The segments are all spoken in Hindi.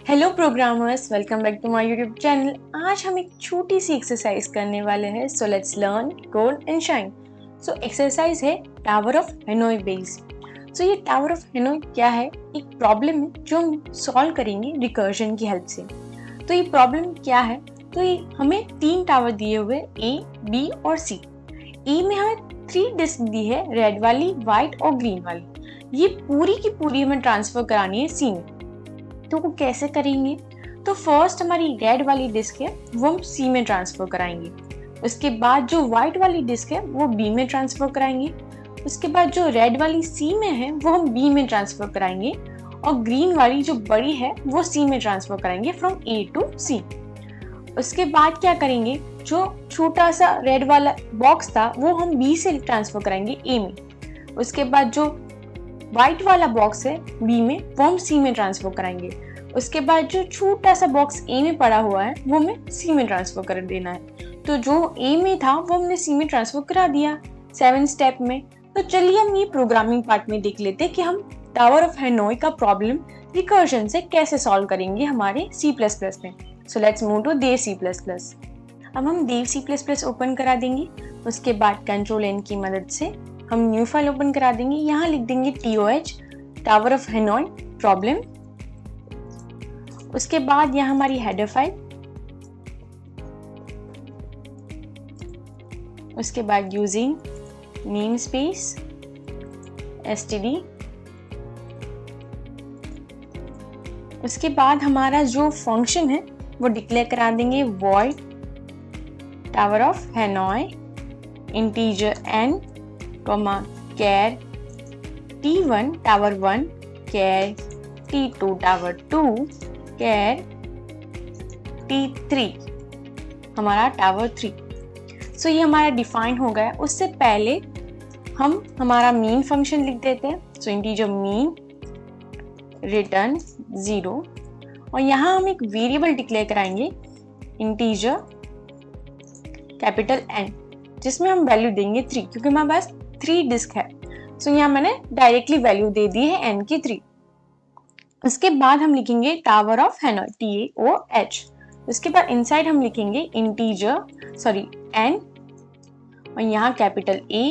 Hello programmers, welcome back to my YouTube channel. आज हम एक छोटी सी एक्सरसाइज करने वाले हैं। So let's learn code and shine. So exercise है tower of Hanoi base. So ये टावर ऑफ हेनोई क्या है? एक प्रॉब्लम है जो हम सॉल्व करेंगे रिकर्जन की हेल्प से। तो ये प्रॉब्लम क्या है? तो ये हमें 3 टावर दिए हुए A, B और C। E में हमें 3 डिस्क दी है, रेड वाली, व्हाइट और ग्रीन वाली। ये पूरी की पूरी हमें ट्रांसफर करानी है C में। तो वो कैसे करेंगे? तो फर्स्ट हमारी रेड वाली डिस्क है वो हम सी में ट्रांसफर कराएंगे। उसके बाद जो व्हाइट वाली डिस्क है वो बी में ट्रांसफर कराएंगे। उसके बाद जो रेड वाली सी में है वो हम बी में ट्रांसफर कराएंगे और ग्रीन वाली जो बड़ी है वो सी में ट्रांसफर कराएंगे फ्रॉम ए टू सी। उसके बाद क्या करेंगे, जो छोटा सा रेड वाला बॉक्स था वो हम बी से ट्रांसफर कराएंगे ए में। उसके बाद जो व्हाइट वाला बॉक्स है बी में वो हम सी में ट्रांसफर कराएंगे। उसके बाद जो छोटा सा बॉक्स ए में पड़ा हुआ है वो हमें सी में ट्रांसफर कर देना है। तो जो ए में था वो हमने सी में ट्रांसफर करा दिया 7 स्टेप में। तो चलिए हम ये प्रोग्रामिंग पार्ट में देख लेते हैं कि हम टावर ऑफ हेनोई का प्रॉब्लम रिकर्जन से कैसे सॉल्व करेंगे हमारे C++ में। So let's move to dev C++। अब हम देव C++ ओपन करा देंगे। उसके बाद कंट्रोल N की मदद से हम न्यू फाइल ओपन करा देंगे। यहाँ लिख देंगे TOH tower of Hanoi problem. उसके बाद यहाँ हमारी हेडर फाइल, उसके बाद यूजिंग नेम स्पेस std। उसके बाद हमारा जो फंक्शन है वो डिक्लेयर करा देंगे void tower of Hanoi integer n char t1 tower 1 char t2 tower 2 char t3 हमारा टावर 3। सो ये हमारा डिफाइन हो गया। उससे पहले हम हमारा मीन फंक्शन लिख देते हैं। सो इंटीजर मीन रिटर्न 0 और यहाँ हम एक वेरिएबल डिक्लेयर कराएंगे इंटीजर कैपिटल N, जिसमें हम वैल्यू देंगे 3 क्योंकि हमारे पास 3 डिस्क है। सो यहाँ मैंने डायरेक्टली वैल्यू दे दी है n की 3। उसके बाद हम लिखेंगे टावर ऑफ हेनोई TAOH। उसके बाद इनसाइड हम लिखेंगे इंटीजर n और यहाँ कैपिटल A,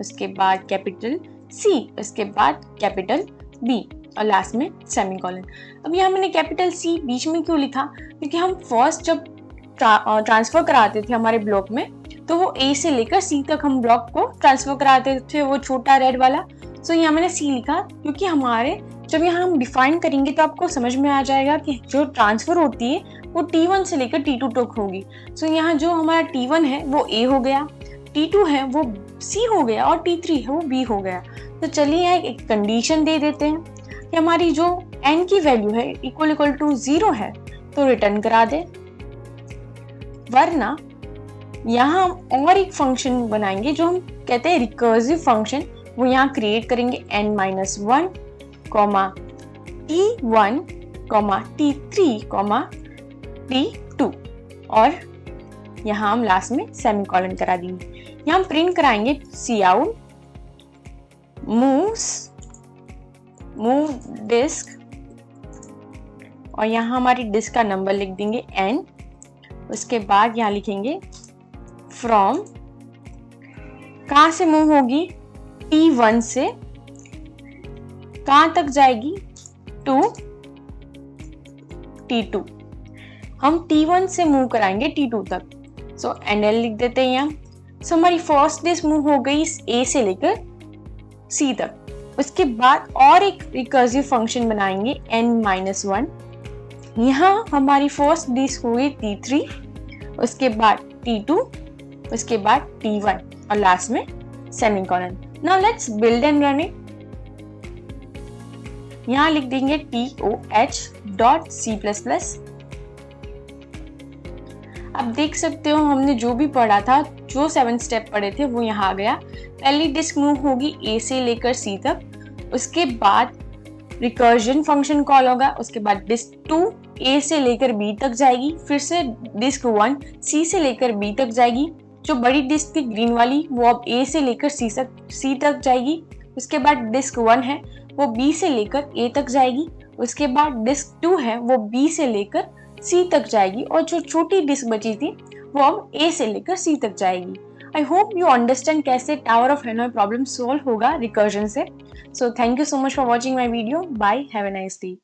उसके बाद कैपिटल C, उसके बाद कैपिटल B और लास्ट में सेमीकोलन। अब यहाँ मैंने कैपिटल C बीच में क्यों लिखा? क्योंकि हम फर्स्ट जब ट्रांसफर कराते थे हमारे ब्लॉक में तो वो A से लेकर C तक हम ब्लॉक को ट्रांसफर कराते थे, वो छोटा रेड वाला। सो यहाँ मैंने C लिखा क्योंकि हमारे जब यहाँ हम डिफाइन करेंगे तो आपको समझ में आ जाएगा कि जो ट्रांसफर होती है वो T1 से लेकर T2 तक होगी। सो यहाँ जो हमारा T1 है वो A हो गया, T2 है वो C हो गया और T3 है वो B हो गया। तो चलिए यहाँ एक कंडीशन दे देते हैं कि हमारी जो n की वैल्यू है इक्वल टू 0 है तो रिटर्न करा दे, वरना यहाँ हम और एक फंक्शन बनाएंगे जो हम कहते हैं रिकर्सिव फंक्शन। वो यहाँ क्रिएट करेंगे n-1, t1, t3, t2 और यहाँ हम लास्ट में सेमीकोलन करा देंगे। यहाँ हम प्रिंट कराएंगे cout मूव डिस्क और यहाँ हमारी डिस्क का नंबर लिख देंगे n। उसके बाद यहाँ लिखेंगे फ्रॉम, कहाँ से मूव होगी? T1 से कहाँ तक जाएगी? To T2। हम T1 से मूव कराएंगे T2 तक। सो NL लिख देते हैं यहाँ। सो हमारी फर्स्ट डिस्क मूव हो गई A से लेकर C तक। उसके बाद और एक रिकर्सिव फंक्शन बनाएंगे n-1। यहाँ हमारी फर्स्ट डिस्क हो गई T3, उसके बाद T2, उसके बाद T1 और लास्ट में semicolon. Now let's build and run it. यहाँ लिख देंगे TOH.C++। अब देख सकते हो हमने जो भी पढ़ा था, जो 7 स्टेप पढ़े थे वो यहाँ आ गया। पहली डिस्क मूव होगी A से लेकर C तक, उसके बाद रिकर्जन फंक्शन कॉल होगा, उसके बाद डिस्क 2 A से लेकर B तक जाएगी, फिर से डिस्क 1 C से लेकर B तक जाएगी। जो बड़ी डिस्क थी ग्रीन वाली वो अब A से लेकर C तक जाएगी। उसके बाद डिस्क 1 है वो B से लेकर A तक जाएगी उसके बाद डिस्क 2 है वो बी से लेकर सी तक जाएगी और जो छोटी डिस्क बची थी वो अब ए से लेकर सी तक जाएगी। आई होप यू अंडरस्टैंड कैसे tower of Hanoi problem solve होगा रिकर्जन से। So thank you so much for watching my video. Bye, have a nice day.